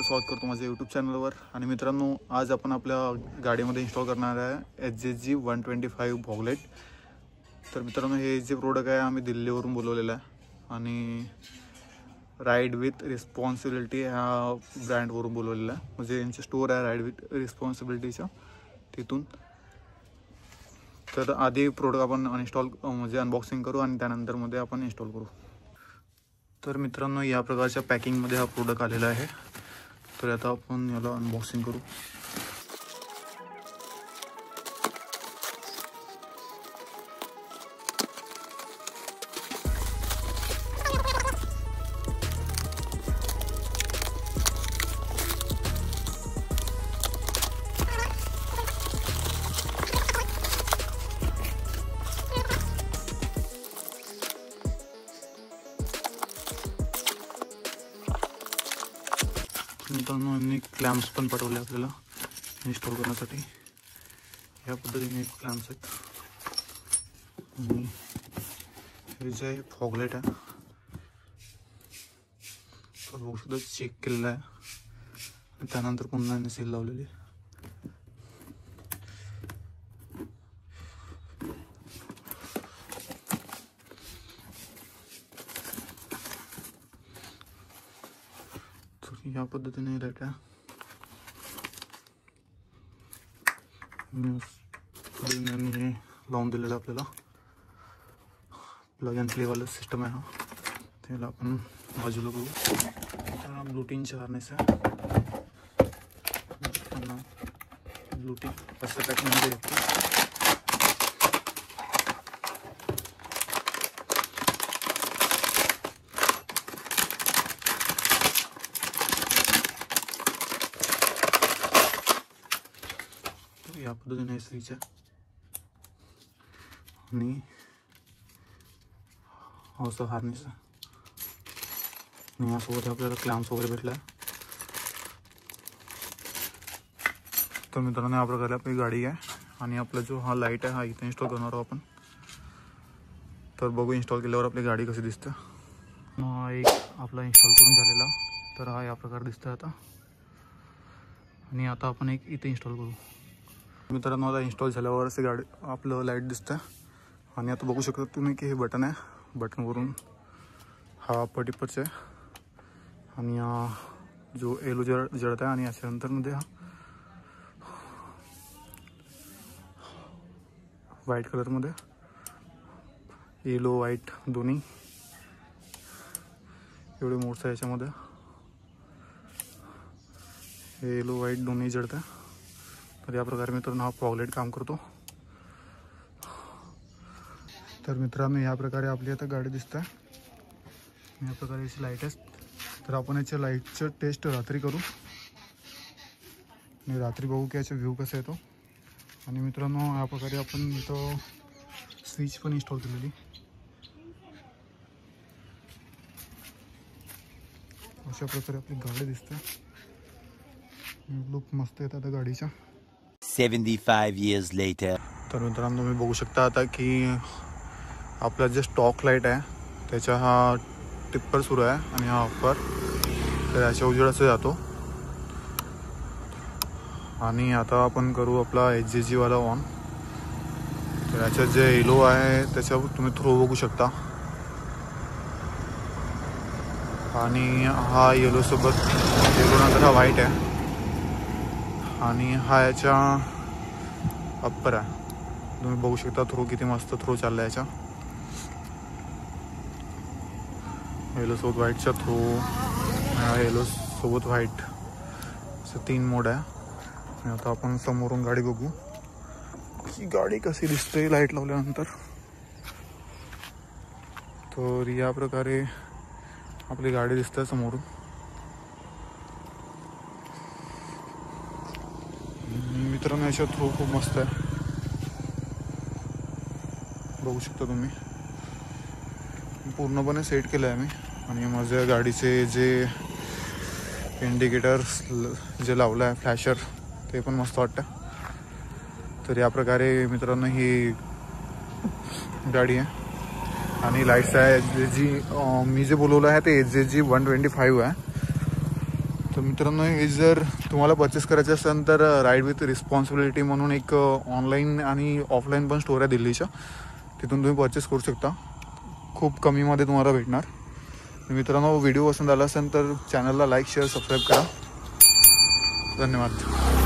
स्वागत करतो माझ्या यूट्यूब चॅनलवर। आणि मित्रांनो, आज आपण आपल्या गाडीमध्ये इन्स्टॉल करणार आहे HZG 125 भॉगलेट। तर मित्रांनो, हे जे प्रोडक्ट आहे आम्ही दिल्लीवरून बोलवलेलं आहे आणि राईड विथ रिस्पॉन्सिबिलिटी ह्या ब्रँडवरून बोलवलेलं आहे। म्हणजे यांचे स्टोर आहे राईड विथ रिस्पॉन्सिबिलिटीचं, तिथून। तर आधी प्रोडक्ट आपण अनइन्स्टॉल म्हणजे अनबॉक्सिंग करू आणि त्यानंतर मध्ये आपण इन्स्टॉल करू। तर मित्रांनो, या प्रकारच्या पॅकिंगमध्ये हा प्रोडक्ट आलेला आहे। तर आता आपण याला अनबॉक्सिंग करू। मित्रांनो, यांनी क्लॅम्प्स पण पाठवले आपल्याला इन्स्टॉल करण्यासाठी। या पद्धतीने क्लॅम्प्स आहेत आणि हे जे फॉगलेट आहे तो औषध चेक केलेला आहे आणि त्यानंतर पुन्हा यांनी सील लावलेली। या पद्धतीने लाईट आहे हे लावून दिलेलं आपल्याला। प्लग अँड प्ले वाला सिस्टम आहे हा। त्याला आपण बाजूला करू। त्याला ब्लूटिनचे हार्नेस आहे, ब्लूटिन असं पॅकिंगमध्ये येते। या पद्धतीने स्विच आहे आणि असं हार्नेस आहे आणि यासोबत आपल्याला क्लॅम्प्स वगैरे भेटला आहे। तर मित्रांनो, या प्रकारे आपली गाडी आहे आणि आपला जो हा लाईट आहे हा इथे इन्स्टॉल करणार आहोत आपण। तर बघू इन्स्टॉल केल्यावर आपली गाडी कशी दिसते। हा एक आपला इन्स्टॉल करून झालेला, तर हा या प्रकारे दिसतोय आता। आणि आता आपण एक इथे इन्स्टॉल करू। मित्रांनो, आता इन्स्टॉल झाल्यावर असे गाडी आपलं लाईट दिसतं आणि आता बघू शकता तुम्ही की हे बटन आहे। बटनवरून हा पटिपच आहे आणि जो येलो जळत आहे आणि याच्या नंतरमध्ये हा व्हाईट कलरमध्ये, येलो व्हाईट दोन्ही एवढे मोठं आहे याच्यामध्ये। हे येलो व्हाईट दोन्ही जळत आहे। तर या प्रकारे मित्रांनो हा फॉगलेट काम करतो। तर मित्रांनो, या प्रकारे आपली आता गाडी दिसते। या प्रकारे याची लाईट आहे। तर आपण याच्या लाईटचं टेस्ट रात्री करू आणि रात्री बघू की याचा व्ह्यू कसा येतो। आणि मित्रांनो, या प्रकारे आपण इथं स्विच पण इन्स्टॉल केलेली। अशा प्रकारे आपली गाडी दिसते। लुक मस्त येतात आता गाडीचा। 75 years later. तर मित्रांनो, तुम्ही बघू शकता आता की आपला जे स्टॉक लाईट आहे त्याचा हा टिप्पर सुरू आहे आणि हा अप्पर, तर याच्या उजेडाचा जातो। आणि आता आपण करू आपला HZG वाला ऑन। तर याच्यात जे येलो आहे त्याच्यावर तुम्ही थ्रो बघू शकता आणि हा येलो सोबत येलो नंतर हा व्हाईट आहे आणि हा याचा अप्पर आहे। तुम्ही बघू शकता थ्रो किती मस्त थ्रो चालला याचा। येलो सोबत व्हाईटचा थ्रो, येलो सोबत व्हाईट, असे 3 मोड आहे। आणि आता आपण समोरून गाडी बघू की गाडी कशी दिसते लाईट लावल्यानंतर। तर या प्रकारे आपली गाडी दिसते समोरून। मित्रांनो, याचा थ्रो खूप मस्त आहे, बघू शकता तुम्ही। पूर्णपणे सेट केलं आहे मी आणि माझ्या गाडीचे जे इंडिकेटर्स जे लावलं आहे फ्लॅशर ते पण मस्त वाटतं। तर या प्रकारे मित्रांनो ही गाडी आहे आणि लाईट्स आहे जी मी जे बोलवलं आहे ते HZG 125 आहे। तर मित्रांनो, हे जर तुम्हाला परचेस करायचं असेल तर राईड विथ रिस्पॉन्सिबिलिटी म्हणून एक ऑनलाईन आणि ऑफलाईन पण स्टोर आहे दिल्लीच्या, तिथून तुम्ही परचेस करू शकता. खूप कमीमध्ये तुम्हाला भेटणार. मित्रांनो, व्हिडिओ पसंत आला असेल तर चॅनलला लाईक शेअर सबस्क्राईब करा. धन्यवाद.